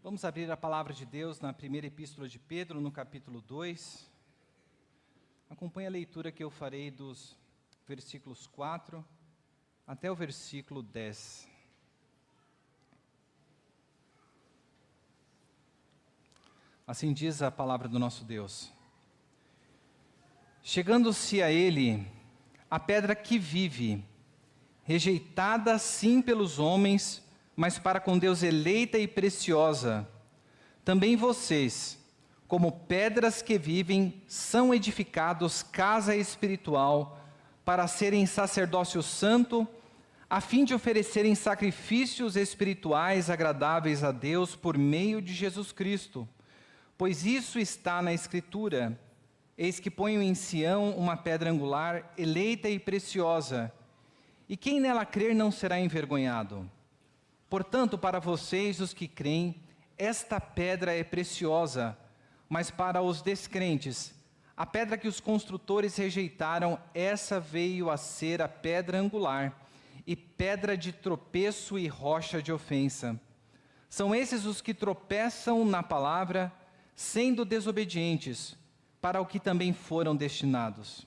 Vamos abrir a palavra de Deus na primeira epístola de Pedro, no capítulo 2. Acompanhe a leitura que eu farei dos versículos 4 até o versículo 10. Assim diz a palavra do nosso Deus. Chegando-se a ele, a pedra que vive, rejeitada sim pelos homens, mas para com Deus eleita e preciosa, também vocês, como pedras que vivem, são edificados casa espiritual, para serem sacerdócio santo, a fim de oferecerem sacrifícios espirituais agradáveis a Deus por meio de Jesus Cristo. Pois isso está na Escritura: eis que ponho em Sião uma pedra angular, eleita e preciosa, e quem nela crer não será envergonhado. Portanto, para vocês, os que creem, esta pedra é preciosa, mas para os descrentes, a pedra que os construtores rejeitaram, essa veio a ser a pedra angular, e pedra de tropeço e rocha de ofensa. São esses os que tropeçam na palavra, sendo desobedientes, para o que também foram destinados.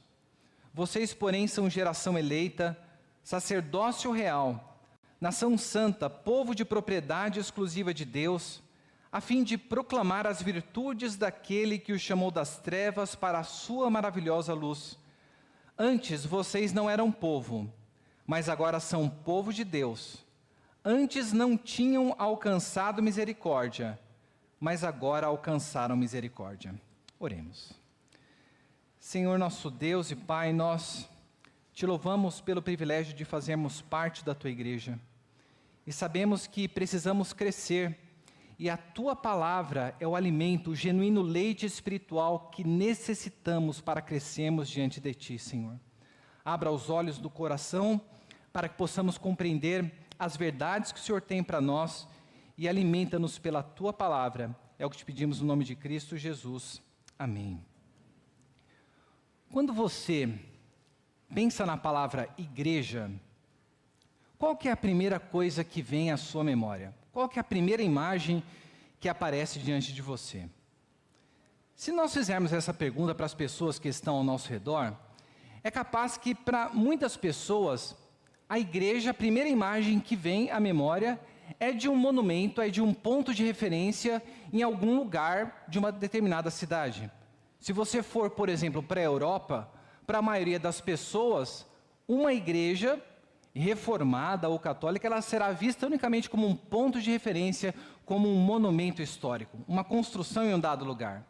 Vocês, porém, são geração eleita, sacerdócio real, nação santa, povo de propriedade exclusiva de Deus, a fim de proclamar as virtudes daquele que os chamou das trevas para a sua maravilhosa luz. Antes vocês não eram povo, mas agora são povo de Deus. Antes não tinham alcançado misericórdia, mas agora alcançaram misericórdia. Oremos. Senhor nosso Deus e Pai, nós te louvamos pelo privilégio de fazermos parte da Tua igreja. E sabemos que precisamos crescer, e a Tua palavra é o alimento, o genuíno leite espiritual que necessitamos para crescermos diante de Ti, Senhor. Abra os olhos do coração para que possamos compreender as verdades que o Senhor tem para nós e alimenta-nos pela Tua palavra. É o que te pedimos no nome de Cristo Jesus. Amém. Quando você pensa na palavra igreja, qual que é a primeira coisa que vem à sua memória? Qual que é a primeira imagem que aparece diante de você? Se nós fizermos essa pergunta para as pessoas que estão ao nosso redor, é capaz que para muitas pessoas, a igreja, a primeira imagem que vem à memória é de um monumento, é de um ponto de referência em algum lugar de uma determinada cidade. Se você for, por exemplo, para a Europa, para a maioria das pessoas, uma igreja reformada ou católica, ela será vista unicamente como um ponto de referência, como um monumento histórico, uma construção em um dado lugar.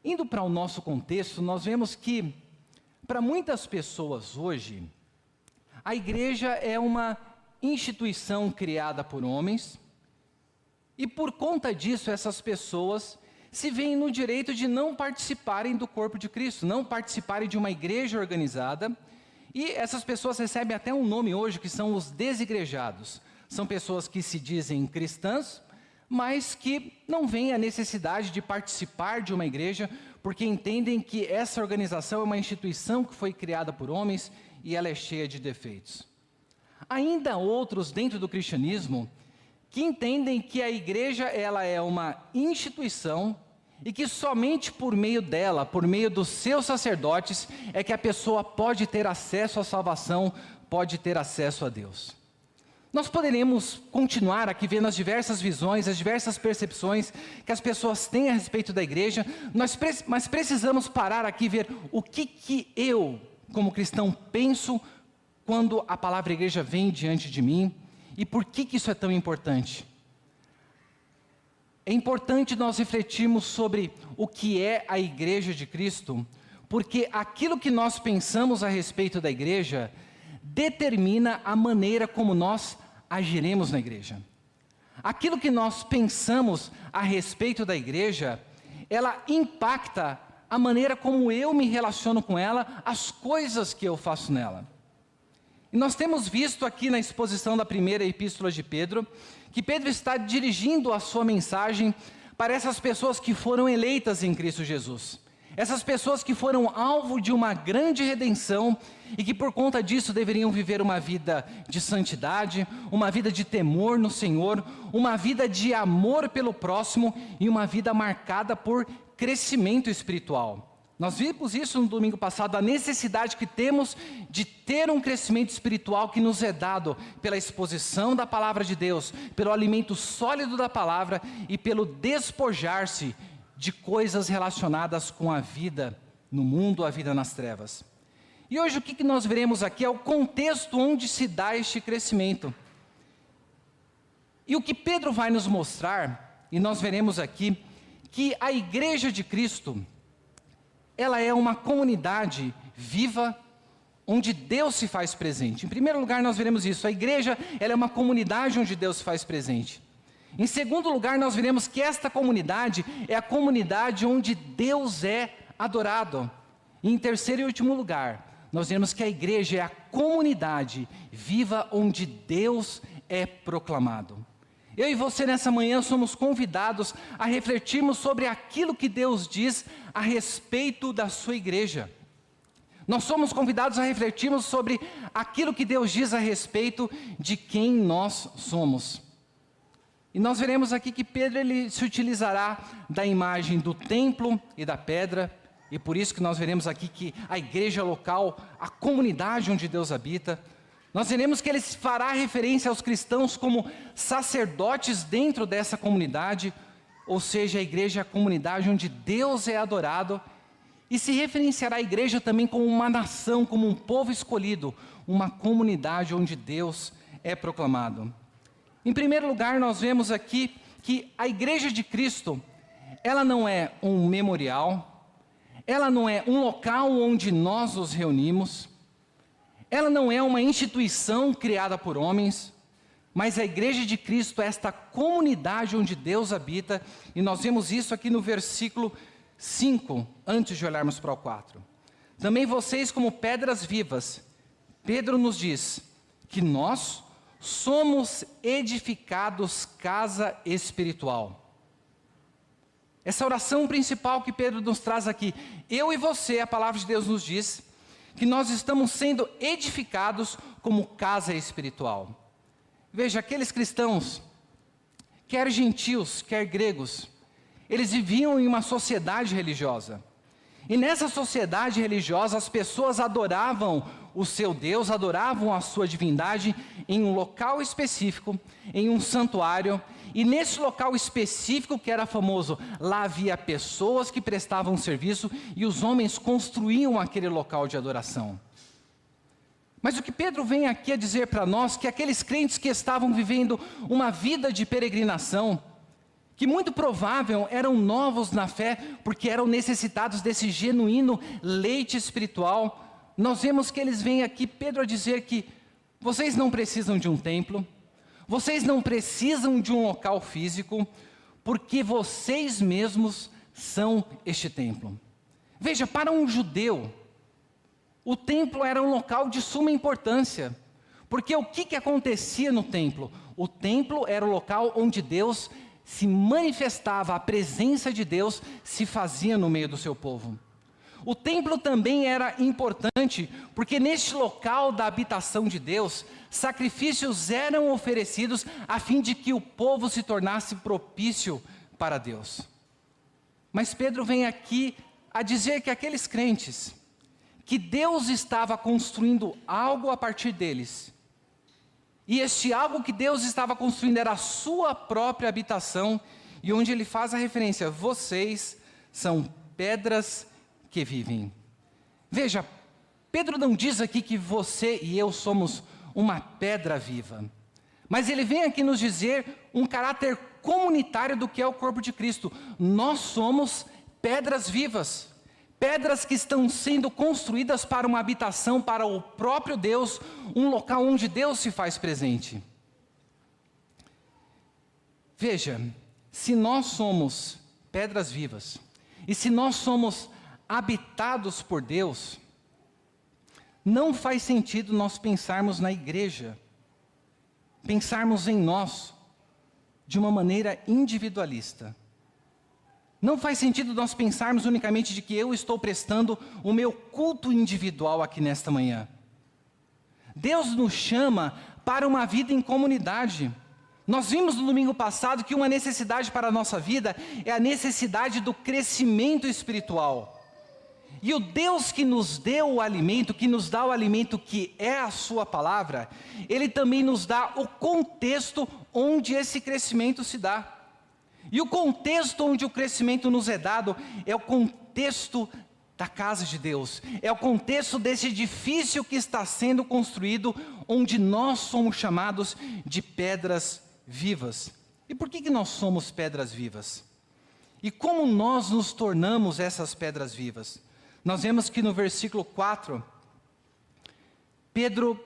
Indo para o nosso contexto, nós vemos que, para muitas pessoas hoje, a igreja é uma instituição criada por homens, e por conta disso, essas pessoas se veem no direito de não participarem do corpo de Cristo, não participarem de uma igreja organizada. E essas pessoas recebem até um nome hoje, que são os desigrejados. São pessoas que se dizem cristãs, mas que não veem a necessidade de participar de uma igreja, porque entendem que essa organização é uma instituição que foi criada por homens e ela é cheia de defeitos. Ainda outros dentro do cristianismo que entendem que a igreja ela é uma instituição e que somente por meio dela, por meio dos seus sacerdotes, é que a pessoa pode ter acesso à salvação, pode ter acesso a Deus. Nós poderíamos continuar aqui vendo as diversas visões, as diversas percepções que as pessoas têm a respeito da igreja, mas precisamos parar aqui e ver o que eu, como cristão, penso quando a palavra igreja vem diante de mim e por que isso é tão importante. É importante nós refletirmos sobre o que é a igreja de Cristo, porque aquilo que nós pensamos a respeito da igreja determina a maneira como nós agiremos na igreja. Aquilo que nós pensamos a respeito da igreja, ela impacta a maneira como eu me relaciono com ela, as coisas que eu faço nela. E nós temos visto aqui na exposição da primeira epístola de Pedro, que Pedro está dirigindo a sua mensagem para essas pessoas que foram eleitas em Cristo Jesus. Essas pessoas que foram alvo de uma grande redenção e que por conta disso deveriam viver uma vida de santidade, uma vida de temor no Senhor, uma vida de amor pelo próximo e uma vida marcada por crescimento espiritual. Nós vimos isso no domingo passado, a necessidade que temos de ter um crescimento espiritual que nos é dado pela exposição da palavra de Deus, pelo alimento sólido da palavra e pelo despojar-se de coisas relacionadas com a vida no mundo, a vida nas trevas. E hoje o que nós veremos aqui é o contexto onde se dá este crescimento. E o que Pedro vai nos mostrar, e nós veremos aqui, que a igreja de Cristo, ela é uma comunidade viva, onde Deus se faz presente. Em primeiro lugar nós veremos isso, a igreja ela é uma comunidade onde Deus se faz presente. Em segundo lugar, nós veremos que esta comunidade é a comunidade onde Deus é adorado. E em terceiro e último lugar, nós veremos que a igreja é a comunidade viva onde Deus é proclamado. Eu e você nessa manhã somos convidados a refletirmos sobre aquilo que Deus diz a respeito da sua igreja. Nós somos convidados a refletirmos sobre aquilo que Deus diz a respeito de quem nós somos. E nós veremos aqui que Pedro ele se utilizará da imagem do templo e da pedra, e por isso que nós veremos aqui que a igreja local, a comunidade onde Deus habita, nós veremos que ele fará referência aos cristãos como sacerdotes dentro dessa comunidade, ou seja, a igreja é a comunidade onde Deus é adorado, e se referenciará a igreja também como uma nação, como um povo escolhido, uma comunidade onde Deus é proclamado. Em primeiro lugar, nós vemos aqui que a igreja de Cristo, ela não é um memorial, ela não é um local onde nós nos reunimos, ela não é uma instituição criada por homens, mas a igreja de Cristo é esta comunidade onde Deus habita, e nós vemos isso aqui no versículo 5, antes de olharmos para o 4. Também vocês como pedras vivas, Pedro nos diz que nós somos edificados casa espiritual. Essa oração principal que Pedro nos traz aqui, eu e você, a palavra de Deus nos diz, que nós estamos sendo edificados como casa espiritual. Veja, aqueles cristãos, quer gentios, quer gregos, eles viviam em uma sociedade religiosa. E nessa sociedade religiosa, as pessoas adoravam o seu Deus, adoravam a sua divindade em um local específico, em um santuário. E nesse local específico que era famoso, lá havia pessoas que prestavam serviço e os homens construíam aquele local de adoração. Mas o que Pedro vem aqui a dizer para nós, que aqueles crentes que estavam vivendo uma vida de peregrinação, que muito provável eram novos na fé, porque eram necessitados desse genuíno leite espiritual, nós vemos que eles vêm aqui, Pedro, a dizer que vocês não precisam de um templo, vocês não precisam de um local físico, porque vocês mesmos são este templo. Veja, para um judeu, o templo era um local de suma importância, porque o que acontecia no templo? O templo era o local onde Deus se manifestava, a presença de Deus se fazia no meio do seu povo. O templo também era importante, porque neste local da habitação de Deus, sacrifícios eram oferecidos a fim de que o povo se tornasse propício para Deus. Mas Pedro vem aqui a dizer que aqueles crentes, que Deus estava construindo algo a partir deles, e este algo que Deus estava construindo era a sua própria habitação, e onde ele faz a referência, vocês são pedras que vivem. Veja, Pedro não diz aqui que você e eu somos uma pedra viva, mas ele vem aqui nos dizer um caráter comunitário do que é o corpo de Cristo. Nós somos pedras vivas, pedras que estão sendo construídas para uma habitação, para o próprio Deus, um local onde Deus se faz presente. Veja, se nós somos pedras vivas, e se nós somos habitados por Deus, não faz sentido nós pensarmos na igreja, pensarmos em nós, de uma maneira individualista. Não faz sentido nós pensarmos unicamente de que eu estou prestando o meu culto individual aqui nesta manhã. Deus nos chama para uma vida em comunidade. Nós vimos no domingo passado que uma necessidade para a nossa vida é a necessidade do crescimento espiritual. E o Deus que nos deu o alimento, que nos dá o alimento que é a sua palavra, Ele também nos dá o contexto onde esse crescimento se dá. E o contexto onde o crescimento nos é dado é o contexto da casa de Deus. É o contexto desse edifício que está sendo construído, onde nós somos chamados de pedras vivas. E por que nós somos pedras vivas? E como nós nos tornamos essas pedras vivas? Nós vemos que no versículo 4, Pedro,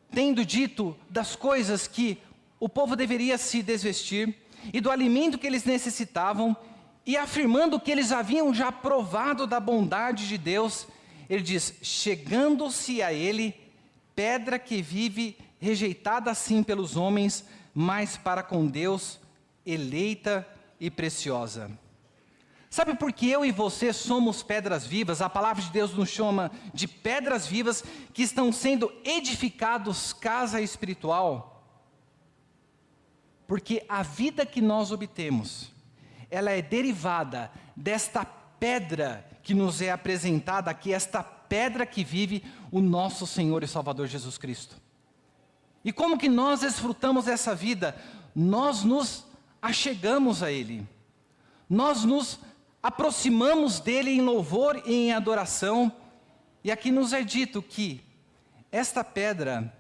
tendo dito das coisas que o povo deveria se desvestir, e do alimento que eles necessitavam, e afirmando que eles haviam já provado da bondade de Deus, ele diz: chegando-se a ele, pedra que vive, rejeitada assim pelos homens, mas para com Deus, eleita e preciosa. Sabe por que eu e você somos pedras vivas? A palavra de Deus nos chama de pedras vivas que estão sendo edificados casa espiritual. Porque a vida que nós obtemos, ela é derivada desta pedra que nos é apresentada aqui, esta pedra que vive o nosso Senhor e Salvador Jesus Cristo. E como que nós desfrutamos dessa vida? Nós nos achegamos a Ele. Nós nos aproximamos dEle em louvor e em adoração. E aqui nos é dito que esta pedra,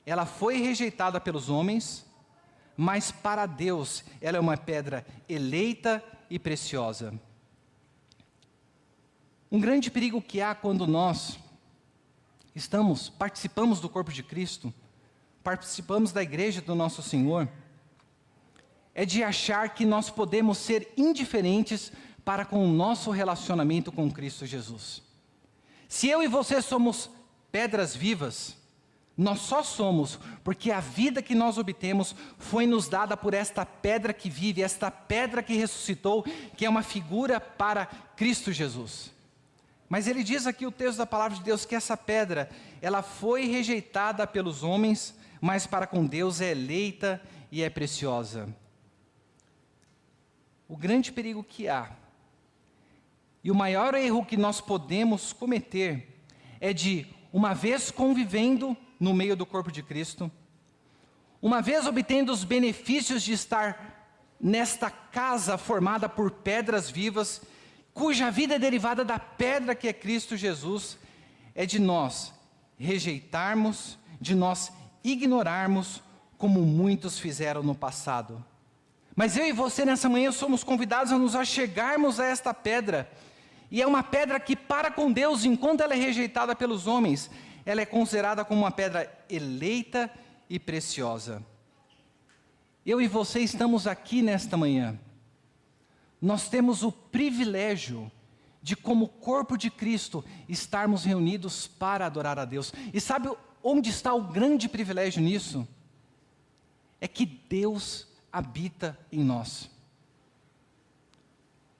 ela foi rejeitada pelos homens, mas para Deus ela é uma pedra eleita e preciosa. Um grande perigo que há quando nós participamos do corpo de Cristo, participamos da igreja do nosso Senhor, é de achar que nós podemos ser indiferentes para com o nosso relacionamento com Cristo Jesus. Se eu e você somos pedras vivas, nós só somos porque a vida que nós obtemos foi nos dada por esta pedra que vive, esta pedra que ressuscitou, que é uma figura para Cristo Jesus. Mas ele diz aqui o texto da palavra de Deus que essa pedra, ela foi rejeitada pelos homens, mas para com Deus é eleita e é preciosa. O grande perigo que há, e o maior erro que nós podemos cometer, é de, uma vez convivendo no meio do corpo de Cristo, uma vez obtendo os benefícios de estar nesta casa formada por pedras vivas, cuja vida é derivada da pedra que é Cristo Jesus, é de nós rejeitarmos, de nós ignorarmos, como muitos fizeram no passado. Mas eu e você nessa manhã somos convidados a nos achegarmos a esta pedra, e é uma pedra que para com Deus, enquanto ela é rejeitada pelos homens, ela é considerada como uma pedra eleita e preciosa. Eu e você estamos aqui nesta manhã, nós temos o privilégio de, como corpo de Cristo, estarmos reunidos para adorar a Deus. E sabe onde está o grande privilégio nisso? É que Deus habita em nós.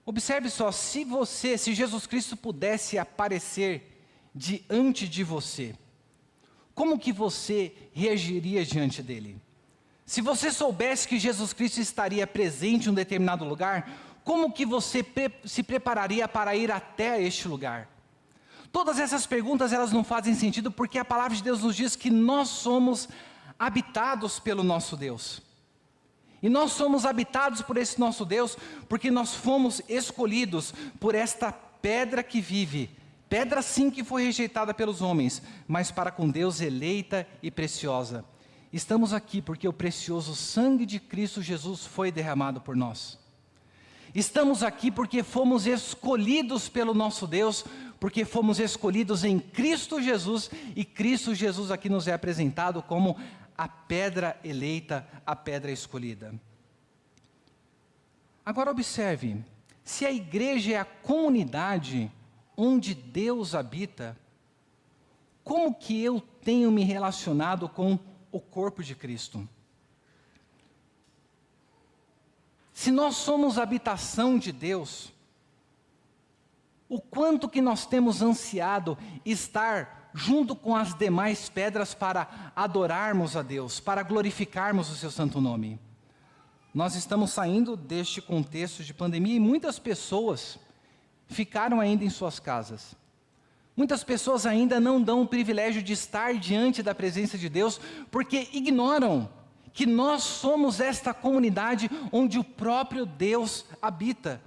Observe só, se Jesus Cristo pudesse aparecer diante de você, como que você reagiria diante dele? Se você soubesse que Jesus Cristo estaria presente em um determinado lugar, como que você se prepararia para ir até este lugar? Todas essas perguntas, elas não fazem sentido, porque a palavra de Deus nos diz que nós somos habitados pelo nosso Deus. E nós somos habitados por esse nosso Deus, porque nós fomos escolhidos por esta pedra que vive, pedra sim que foi rejeitada pelos homens, mas para com Deus eleita e preciosa. Estamos aqui porque o precioso sangue de Cristo Jesus foi derramado por nós. Estamos aqui porque fomos escolhidos pelo nosso Deus, porque fomos escolhidos em Cristo Jesus, e Cristo Jesus aqui nos é apresentado como a pedra eleita, a pedra escolhida. Agora observe, se a igreja é a comunidade onde Deus habita, como que eu tenho me relacionado com o corpo de Cristo? se nós somos habitação de Deus, o quanto que nós temos ansiado estar junto com as demais pedras para adorarmos a Deus, para glorificarmos o seu santo nome. Nós estamos saindo deste contexto de pandemia e muitas pessoas ficaram ainda em suas casas. Muitas pessoas ainda não dão o privilégio de estar diante da presença de Deus, porque ignoram que nós somos esta comunidade onde o próprio Deus habita.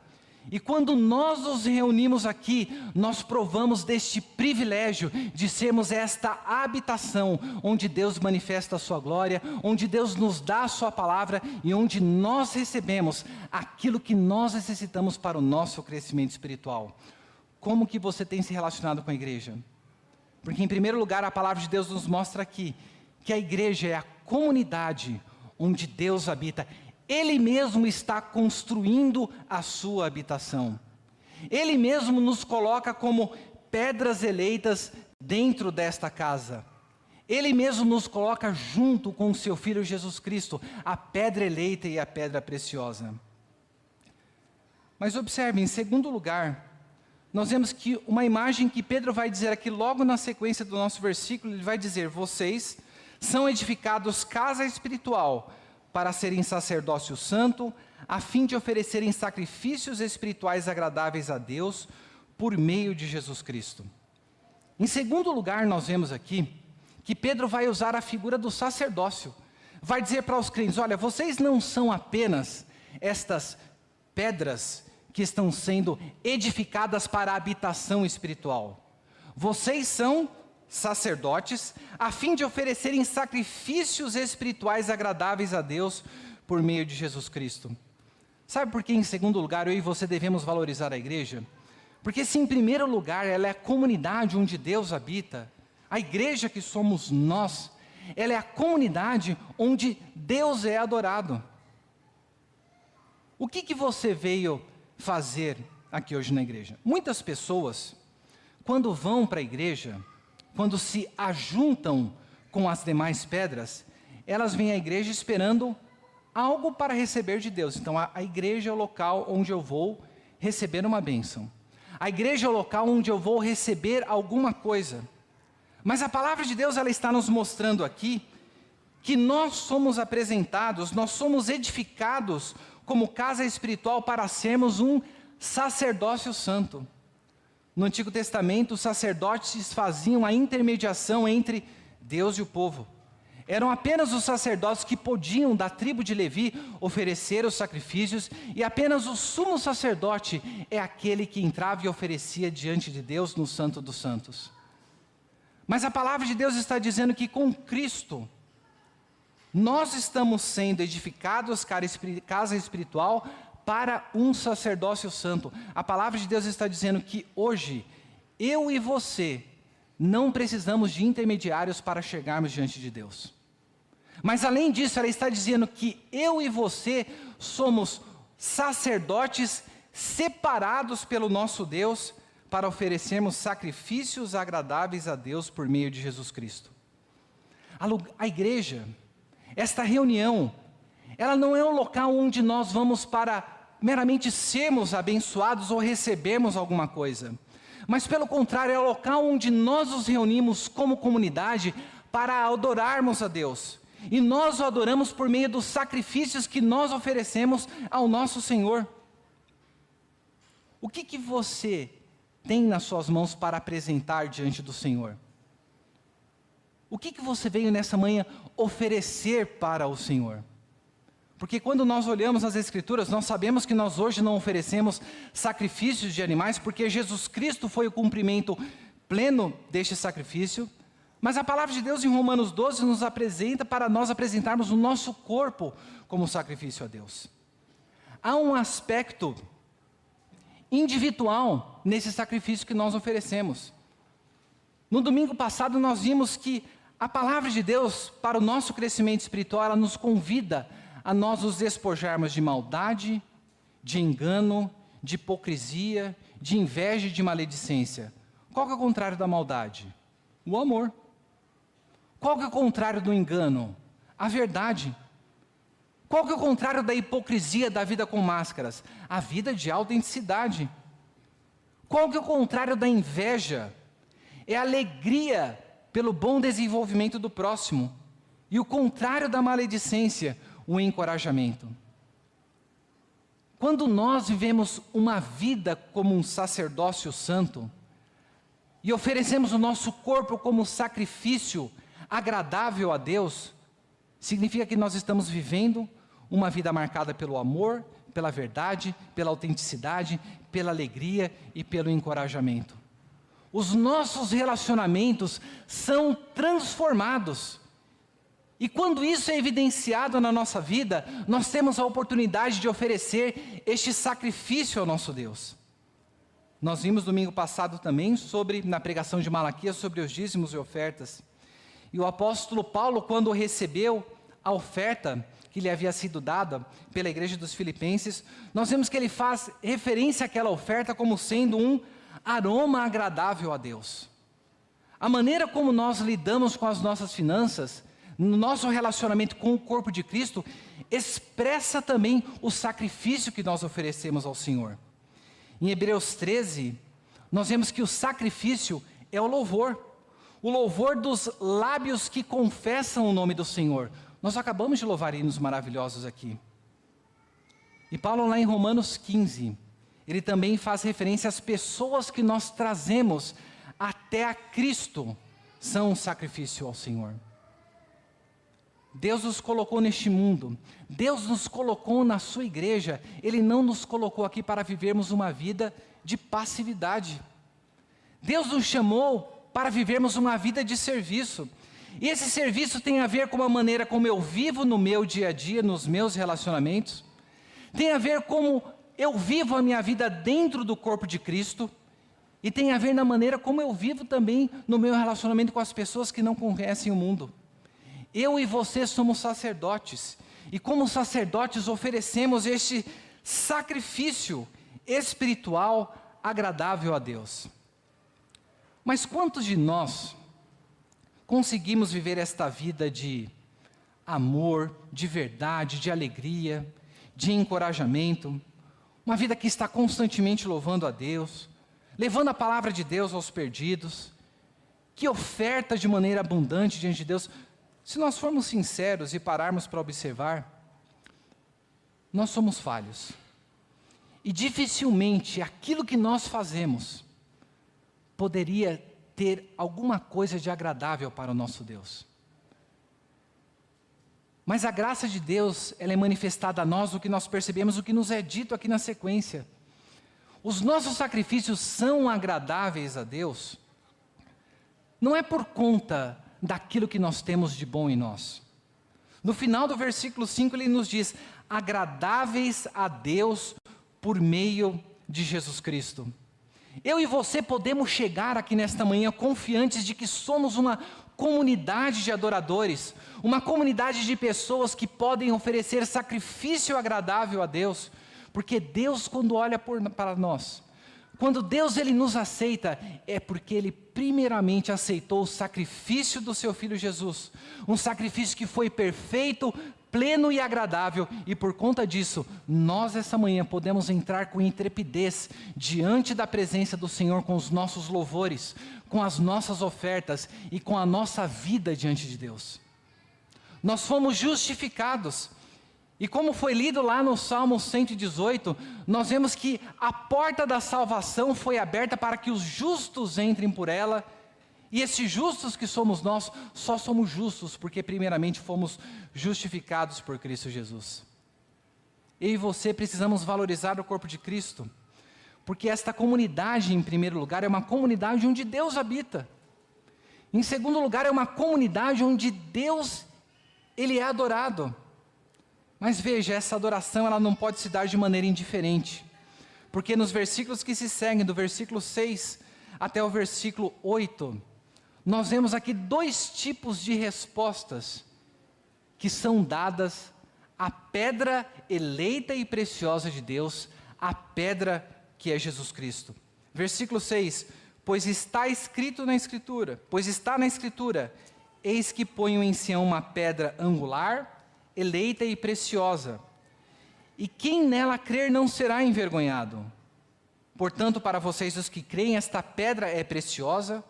E quando nós nos reunimos aqui, nós provamos deste privilégio de sermos esta habitação, onde Deus manifesta a sua glória, onde Deus nos dá a sua palavra e onde nós recebemos aquilo que nós necessitamos para o nosso crescimento espiritual. Como que você tem se relacionado com a igreja? Porque em primeiro lugar a palavra de Deus nos mostra aqui, que a igreja é a comunidade onde Deus habita. Ele mesmo está construindo a sua habitação. Ele mesmo nos coloca como pedras eleitas dentro desta casa. Ele mesmo nos coloca junto com o seu Filho Jesus Cristo, a pedra eleita e a pedra preciosa. Mas observe, em segundo lugar, nós vemos que uma imagem que Pedro vai dizer aqui logo na sequência do nosso versículo, ele vai dizer: vocês são edificados casa espiritual, para serem sacerdócio santo, a fim de oferecerem sacrifícios espirituais agradáveis a Deus, por meio de Jesus Cristo. Em segundo lugar, nós vemos aqui, que Pedro vai usar a figura do sacerdócio. Vai dizer para os crentes: olha, vocês não são apenas estas pedras que estão sendo edificadas para a habitação espiritual. Vocês são sacerdotes, a fim de oferecerem sacrifícios espirituais agradáveis a Deus por meio de Jesus Cristo. Sabe por que, em segundo lugar, eu e você devemos valorizar a igreja? Porque se em primeiro lugar ela é a comunidade onde Deus habita, a igreja que somos nós, ela é a comunidade onde Deus é adorado. O que você veio fazer aqui hoje na igreja? Muitas pessoas, quando vão para a igreja, quando se ajuntam com as demais pedras, elas vêm à igreja esperando algo para receber de Deus. Então a igreja é o local onde eu vou receber uma bênção. A igreja é o local onde eu vou receber alguma coisa. Mas a palavra de Deus, ela está nos mostrando aqui que nós somos apresentados, nós somos edificados como casa espiritual para sermos um sacerdócio santo. No Antigo Testamento, os sacerdotes faziam a intermediação entre Deus e o povo. Eram apenas os sacerdotes que podiam, da tribo de Levi, oferecer os sacrifícios, e apenas o sumo sacerdote é aquele que entrava e oferecia diante de Deus no Santo dos Santos. Mas a palavra de Deus está dizendo que com Cristo, nós estamos sendo edificados casa espiritual para um sacerdócio santo. A palavra de Deus está dizendo que hoje, eu e você, não precisamos de intermediários para chegarmos diante de Deus. Mas além disso, ela está dizendo que eu e você somos sacerdotes separados pelo nosso Deus para oferecermos sacrifícios agradáveis a Deus por meio de Jesus Cristo. A igreja, esta reunião, ela não é um local onde nós vamos para meramente sermos abençoados ou recebermos alguma coisa. Mas pelo contrário, é o local onde nós nos reunimos como comunidade para adorarmos a Deus. E nós o adoramos por meio dos sacrifícios que nós oferecemos ao nosso Senhor. O que você tem nas suas mãos para apresentar diante do Senhor? O que você veio nessa manhã oferecer para o Senhor? Porque quando nós olhamos as Escrituras, nós sabemos que nós hoje não oferecemos sacrifícios de animais, porque Jesus Cristo foi o cumprimento pleno deste sacrifício. Mas a palavra de Deus em Romanos 12 nos apresenta para nós apresentarmos o nosso corpo como sacrifício a Deus. Há um aspecto individual nesse sacrifício que nós oferecemos. No domingo passado nós vimos que a palavra de Deus para o nosso crescimento espiritual, ela nos convida a nós nos despojarmos de maldade, de engano, de hipocrisia, de inveja e de maledicência. Qual que é o contrário da maldade? O amor. Qual que é o contrário do engano? A verdade. Qual que é o contrário da hipocrisia da vida com máscaras? A vida de autenticidade. Qual que é o contrário da inveja? É a alegria pelo bom desenvolvimento do próximo. E o contrário da maledicência, o encorajamento. Quando nós vivemos uma vida como um sacerdócio santo, e oferecemos o nosso corpo como sacrifício agradável a Deus, significa que nós estamos vivendo uma vida marcada pelo amor, pela verdade, pela autenticidade, pela alegria e pelo encorajamento. Os nossos relacionamentos são transformados. E quando isso é evidenciado na nossa vida, nós temos a oportunidade de oferecer este sacrifício ao nosso Deus. Nós vimos domingo passado também na pregação de Malaquias sobre os dízimos e ofertas. E o apóstolo Paulo, quando recebeu a oferta que lhe havia sido dada pela igreja dos Filipenses, nós vemos que ele faz referência àquela oferta como sendo um aroma agradável a Deus. A maneira como nós lidamos com as nossas finanças, no nosso relacionamento com o corpo de Cristo, expressa também o sacrifício que nós oferecemos ao Senhor. Em Hebreus 13, nós vemos que o sacrifício é o louvor dos lábios que confessam o nome do Senhor. Nós acabamos de louvar hinos maravilhosos aqui. E Paulo lá em Romanos 15, ele também faz referência às pessoas que nós trazemos até a Cristo, são um sacrifício ao Senhor. Deus nos colocou neste mundo, Deus nos colocou na sua igreja, Ele não nos colocou aqui para vivermos uma vida de passividade. Deus nos chamou para vivermos uma vida de serviço, e esse serviço tem a ver com a maneira como eu vivo no meu dia a dia, nos meus relacionamentos, tem a ver como eu vivo a minha vida dentro do corpo de Cristo, e tem a ver na maneira como eu vivo também no meu relacionamento com as pessoas que não conhecem o mundo. Eu e você somos sacerdotes, e como sacerdotes oferecemos este sacrifício espiritual agradável a Deus. Mas quantos de nós conseguimos viver esta vida de amor, de verdade, de alegria, de encorajamento, uma vida que está constantemente louvando a Deus, levando a palavra de Deus aos perdidos, que oferta de maneira abundante diante de Deus? Se nós formos sinceros e pararmos para observar, nós somos falhos. E dificilmente aquilo que nós fazemos poderia ter alguma coisa de agradável para o nosso Deus. Mas a graça de Deus, ela é manifestada a nós, o que nós percebemos, o que nos é dito aqui na sequência. Os nossos sacrifícios são agradáveis a Deus, não é por conta daquilo que nós temos de bom em nós. No final do versículo 5 ele nos diz: agradáveis a Deus por meio de Jesus Cristo. Eu e você podemos chegar aqui nesta manhã confiantes de que somos uma comunidade de adoradores, uma comunidade de pessoas que podem oferecer sacrifício agradável a Deus, porque Deus, quando olha para nós, quando Deus ele nos aceita, é porque Ele primeiramente aceitou o sacrifício do seu Filho Jesus, um sacrifício que foi perfeito, pleno e agradável, e por conta disso, nós essa manhã podemos entrar com intrepidez diante da presença do Senhor com os nossos louvores, com as nossas ofertas e com a nossa vida diante de Deus. Nós fomos justificados. E como foi lido lá no Salmo 118, nós vemos que a porta da salvação foi aberta para que os justos entrem por ela, e esses justos que somos nós, só somos justos porque primeiramente fomos justificados por Cristo Jesus. Eu e você precisamos valorizar o corpo de Cristo, porque esta comunidade, em primeiro lugar, é uma comunidade onde Deus habita. Em segundo lugar, é uma comunidade onde Deus, Ele é adorado. Mas veja, essa adoração ela não pode se dar de maneira indiferente, porque nos versículos que se seguem, do versículo 6 até o versículo 8, nós vemos aqui dois tipos de respostas que são dadas à pedra eleita e preciosa de Deus, a pedra que é Jesus Cristo. Versículo 6, pois está na Escritura, eis que ponho em Sião uma pedra angular, eleita e preciosa, e quem nela crer não será envergonhado. Portanto, para vocês os que creem, esta pedra é preciosa,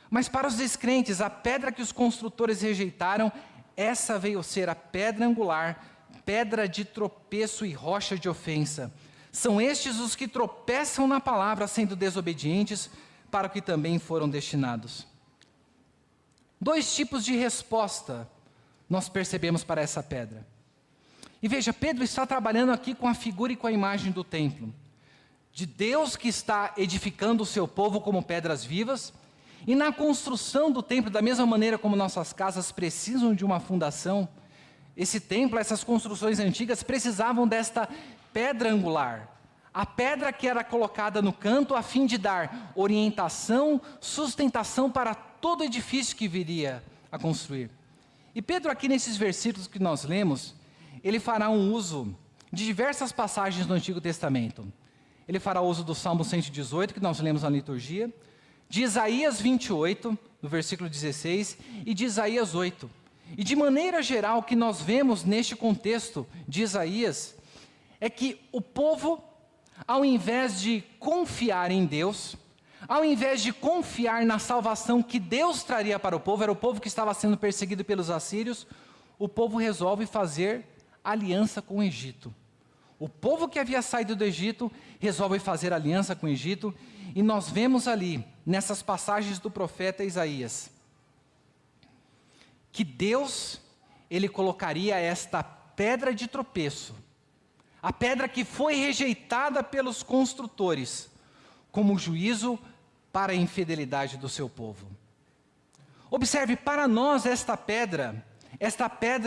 mas para os descrentes, a pedra que os construtores rejeitaram, essa veio ser a pedra angular, pedra de tropeço e rocha de ofensa. São estes os que tropeçam na palavra, sendo desobedientes, para o que também foram destinados. 2 tipos de resposta nós percebemos para essa pedra. E veja, Pedro está trabalhando aqui com a figura e com a imagem do templo, de Deus que está edificando o seu povo como pedras vivas, e na construção do templo, da mesma maneira como nossas casas precisam de uma fundação, esse templo, essas construções antigas precisavam desta pedra angular, a pedra que era colocada no canto a fim de dar orientação, sustentação para todo edifício que viria a construir. E Pedro aqui nesses versículos que nós lemos, ele fará um uso de diversas passagens do Antigo Testamento. Ele fará uso do Salmo 118, que nós lemos na liturgia, de Isaías 28, no versículo 16, e de Isaías 8. E de maneira geral, o que nós vemos neste contexto de Isaías, é que o povo, ao invés de confiar em Deus, ao invés de confiar na salvação que Deus traria para o povo, era o povo que estava sendo perseguido pelos assírios, o povo resolve fazer aliança com o Egito. O povo que havia saído do Egito resolve fazer aliança com o Egito, e nós vemos ali, nessas passagens do profeta Isaías, que Deus, ele colocaria esta pedra de tropeço, a pedra que foi rejeitada pelos construtores, como juízo para a infidelidade do seu povo. Observe, para nós esta pedra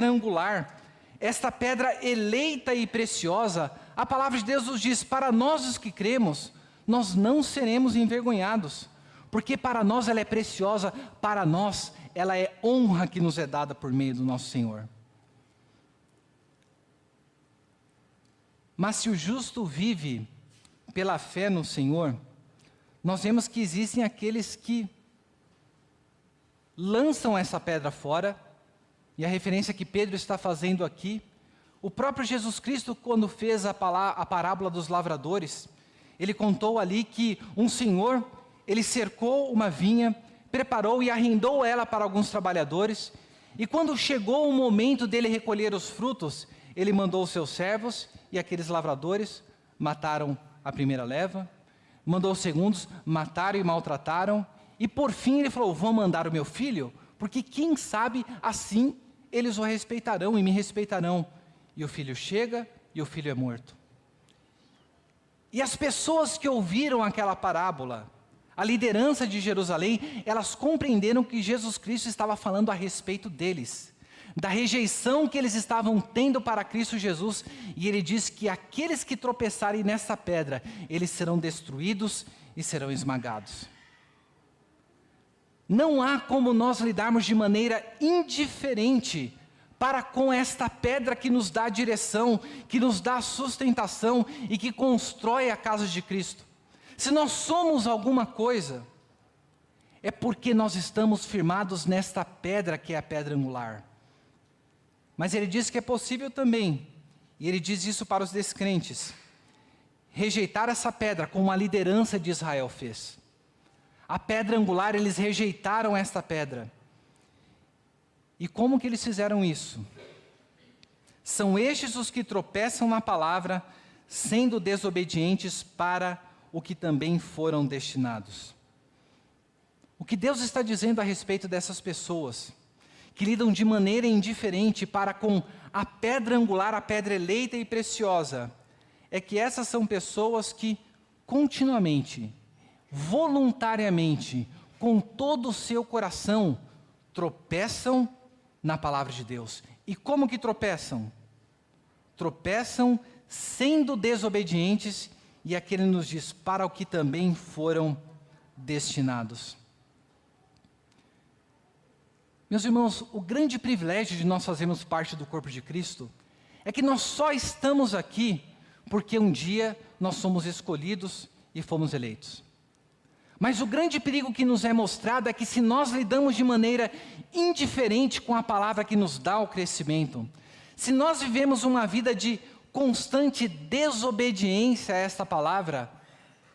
angular, esta pedra eleita e preciosa, a palavra de Deus nos diz, para nós os que cremos, nós não seremos envergonhados, porque para nós ela é preciosa, para nós ela é honra que nos é dada por meio do nosso Senhor. Mas se o justo vive pela fé no Senhor, nós vemos que existem aqueles que lançam essa pedra fora, e a referência que Pedro está fazendo aqui, o próprio Jesus Cristo, quando fez a parábola dos lavradores, ele contou ali que um senhor, ele cercou uma vinha, preparou e arrendou ela para alguns trabalhadores, e quando chegou o momento dele recolher os frutos, ele mandou os seus servos, e aqueles lavradores mataram a primeira leva, mandou os segundos, mataram e maltrataram, e por fim ele falou, vou mandar o meu filho, porque quem sabe assim eles o respeitarão e me respeitarão. E o filho chega e o filho é morto. E as pessoas que ouviram aquela parábola, a liderança de Jerusalém, elas compreenderam que Jesus Cristo estava falando a respeito deles, da rejeição que eles estavam tendo para Cristo Jesus, e ele diz que aqueles que tropeçarem nessa pedra, eles serão destruídos e serão esmagados. Não há como nós lidarmos de maneira indiferente para com esta pedra que nos dá direção, que nos dá sustentação e que constrói a casa de Cristo. Se nós somos alguma coisa, é porque nós estamos firmados nesta pedra que é a pedra angular. Mas ele diz que é possível também, e ele diz isso para os descrentes, rejeitar essa pedra como a liderança de Israel fez. A pedra angular, eles rejeitaram esta pedra. E como que eles fizeram isso? São estes os que tropeçam na palavra, sendo desobedientes para o que também foram destinados. O que Deus está dizendo a respeito dessas pessoas, que lidam de maneira indiferente para com a pedra angular, a pedra eleita e preciosa, é que essas são pessoas que continuamente, voluntariamente, com todo o seu coração, tropeçam na palavra de Deus. E como que tropeçam? Tropeçam sendo desobedientes, e aqui ele nos diz, para o que também foram destinados. Meus irmãos, o grande privilégio de nós fazermos parte do corpo de Cristo, é que nós só estamos aqui, porque um dia nós somos escolhidos e fomos eleitos. Mas o grande perigo que nos é mostrado é que se nós lidamos de maneira indiferente com a palavra que nos dá o crescimento, Se nós vivemos uma vida de constante desobediência a esta palavra,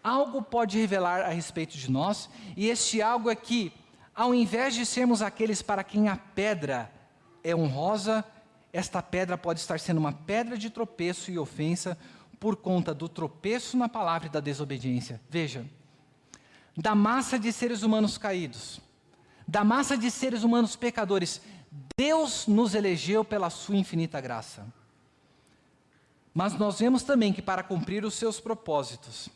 algo pode revelar a respeito de nós, e este algo é que, ao invés de sermos aqueles para quem a pedra é honrosa, esta pedra pode estar sendo uma pedra de tropeço e ofensa por conta do tropeço na palavra e da desobediência. Veja, da massa de seres humanos caídos, da massa de seres humanos pecadores, Deus nos elegeu pela sua infinita graça. Mas nós vemos também que para cumprir os seus propósitos,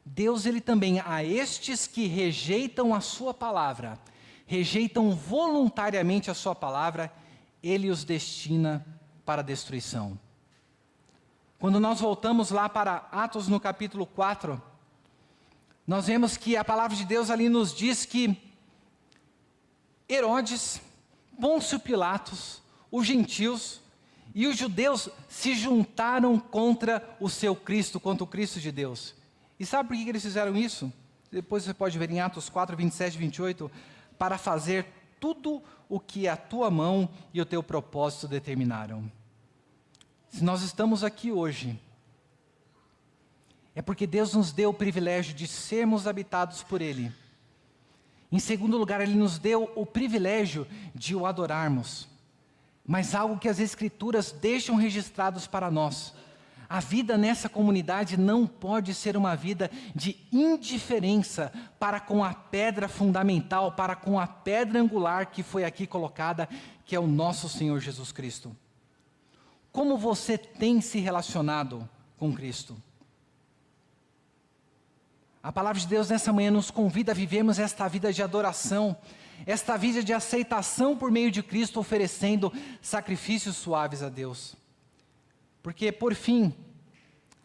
Deus, ele também, a estes que rejeitam a sua palavra, rejeitam voluntariamente a sua palavra, ele os destina para a destruição. Quando nós voltamos lá para Atos no capítulo 4, nós vemos que a palavra de Deus ali nos diz que Herodes, Pôncio Pilatos, os gentios e os judeus se juntaram contra o seu Cristo, contra o Cristo de Deus. E sabe por que eles fizeram isso? Depois você pode ver em Atos 4, 27 e 28, para fazer tudo o que a tua mão e o teu propósito determinaram. Se nós estamos aqui hoje, é porque Deus nos deu o privilégio de sermos habitados por Ele. Em segundo lugar, Ele nos deu o privilégio de o adorarmos. Mas algo que as Escrituras deixam registrados para nós: a vida nessa comunidade não pode ser uma vida de indiferença para com a pedra fundamental, para com a pedra angular que foi aqui colocada, que é o nosso Senhor Jesus Cristo. Como você tem se relacionado com Cristo? A palavra de Deus nessa manhã nos convida a vivermos esta vida de adoração, esta vida de aceitação por meio de Cristo, oferecendo sacrifícios suaves a Deus. Porque, por fim,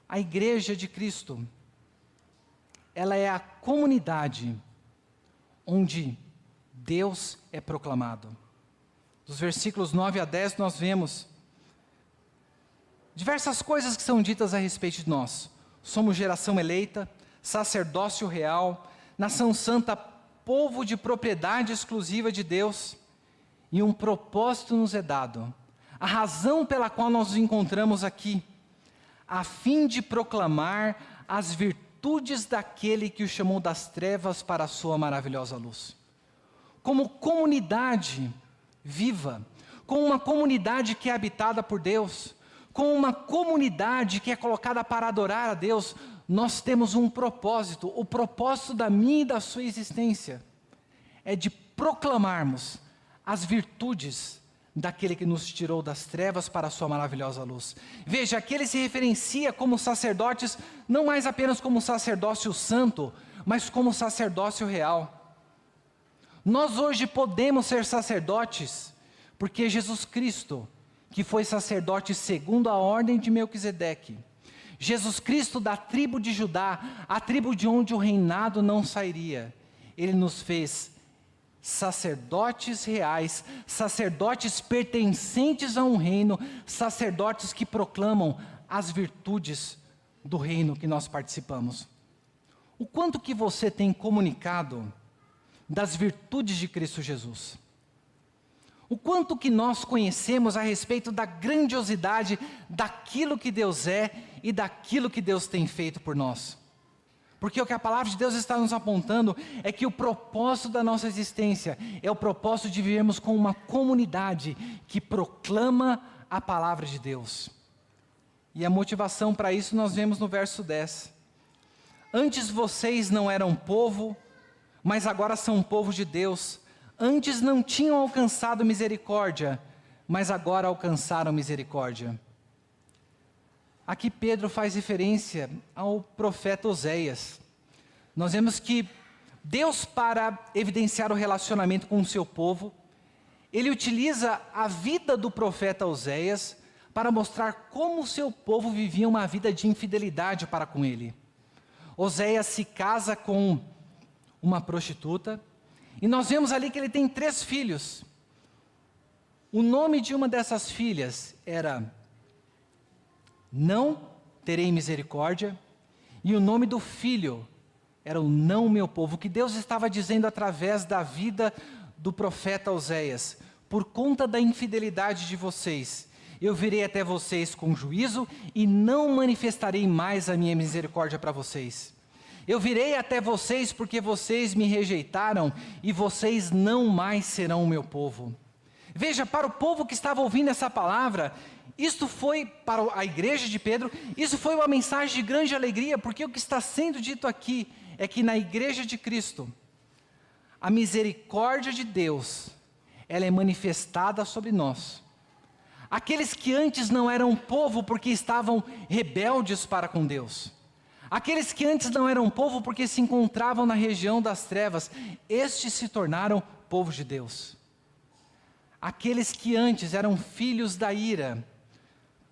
a igreja de Cristo, ela é a comunidade onde Deus é proclamado. Dos versículos 9 a 10 nós vemos diversas coisas que são ditas a respeito de nós. Somos geração eleita, sacerdócio real, nação santa, povo de propriedade exclusiva de Deus, e um propósito nos é dado. A razão pela qual nós nos encontramos aqui, a fim de proclamar as virtudes daquele que o chamou das trevas para a sua maravilhosa luz. Como comunidade viva, como uma comunidade que é habitada por Deus, como uma comunidade que é colocada para adorar a Deus, nós temos um propósito. O propósito da minha e da sua existência é de proclamarmos as virtudes daquele que nos tirou das trevas para a sua maravilhosa luz. Veja, aqui ele se referencia como sacerdotes, não mais apenas como sacerdócio santo, mas como sacerdócio real. Nós hoje podemos ser sacerdotes, porque Jesus Cristo, que foi sacerdote segundo a ordem de Melquisedeque, Jesus Cristo da tribo de Judá, a tribo de onde o reinado não sairia, ele nos fez sacerdotes reais, sacerdotes pertencentes a um reino, sacerdotes que proclamam as virtudes do reino que nós participamos. O quanto que você tem comunicado das virtudes de Cristo Jesus? O quanto que nós conhecemos a respeito da grandiosidade daquilo que Deus é e daquilo que Deus tem feito por nós? Porque o que a palavra de Deus está nos apontando é que o propósito da nossa existência é o propósito de vivermos com uma comunidade que proclama a palavra de Deus. E a motivação para isso nós vemos no verso 10. Antes vocês não eram povo, mas agora são povo de Deus. Antes não tinham alcançado misericórdia, mas agora alcançaram misericórdia. Aqui Pedro faz referência ao profeta Oséias. Nós vemos que Deus, para evidenciar o relacionamento com o seu povo, ele utiliza a vida do profeta Oséias para mostrar como o seu povo vivia uma vida de infidelidade para com ele. Oséias se casa com uma prostituta, e nós vemos ali que ele tem 3 filhos. O nome de uma dessas filhas era Não Terei Misericórdia, e o nome do filho era o Não Meu Povo. O que Deus estava dizendo através da vida do profeta Oséias: por conta da infidelidade de vocês, eu virei até vocês com juízo e não manifestarei mais a minha misericórdia para vocês. Eu virei até vocês porque vocês me rejeitaram e vocês não mais serão o meu povo. Veja, para o povo que estava ouvindo essa palavra, isto foi, para a igreja de Pedro, isso foi uma mensagem de grande alegria, porque o que está sendo dito aqui é que na igreja de Cristo, a misericórdia de Deus, ela é manifestada sobre nós. Aqueles que antes não eram povo porque estavam rebeldes para com Deus. Aqueles que antes não eram povo porque se encontravam na região das trevas, estes se tornaram povo de Deus. Aqueles que antes eram filhos da ira,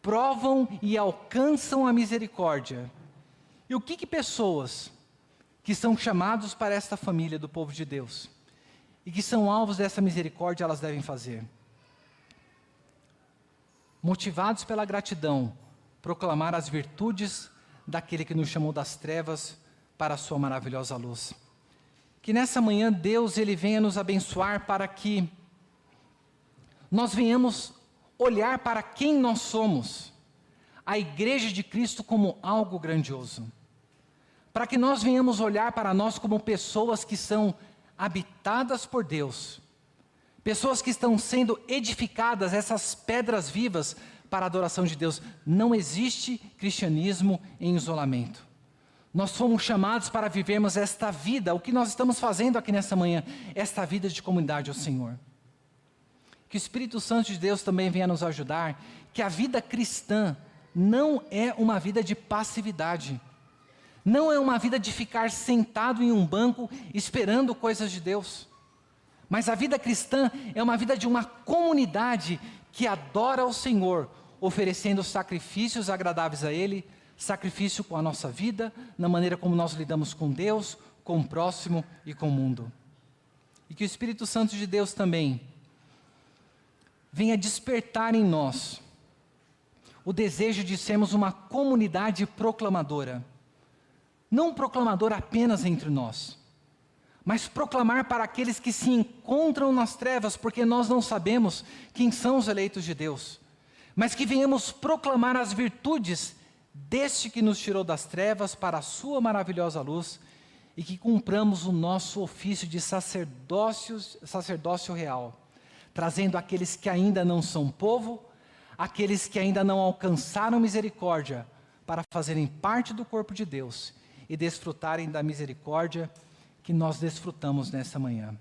provam e alcançam a misericórdia. E o que pessoas que são chamados para esta família do povo de Deus, e que são alvos dessa misericórdia, elas devem fazer? Motivados pela gratidão, proclamar as virtudes daquele que nos chamou das trevas para a sua maravilhosa luz. Que nessa manhã Deus ele venha nos abençoar para que nós venhamos olhar para quem nós somos, a igreja de Cristo, como algo grandioso. Para que nós venhamos olhar para nós como pessoas que são habitadas por Deus, pessoas que estão sendo edificadas, essas pedras vivas para a adoração de Deus. Não existe cristianismo em isolamento. Nós fomos chamados para vivermos esta vida, o que nós estamos fazendo aqui nessa manhã, esta vida de comunidade ao Senhor. Que o Espírito Santo de Deus também venha nos ajudar, que a vida cristã não é uma vida de passividade, não é uma vida de ficar sentado em um banco esperando coisas de Deus. Mas a vida cristã é uma vida de uma comunidade que adora ao Senhor, oferecendo sacrifícios agradáveis a Ele, sacrifício com a nossa vida, na maneira como nós lidamos com Deus, com o próximo e com o mundo. E que o Espírito Santo de Deus também venha despertar em nós o desejo de sermos uma comunidade proclamadora. Não proclamadora apenas entre nós, mas proclamar para aqueles que se encontram nas trevas, porque nós não sabemos quem são os eleitos de Deus, mas que venhamos proclamar as virtudes deste que nos tirou das trevas para a sua maravilhosa luz, e que cumpramos o nosso ofício de sacerdócio real, trazendo aqueles que ainda não são povo, aqueles que ainda não alcançaram misericórdia, para fazerem parte do corpo de Deus, e desfrutarem da misericórdia que nós desfrutamos nessa manhã.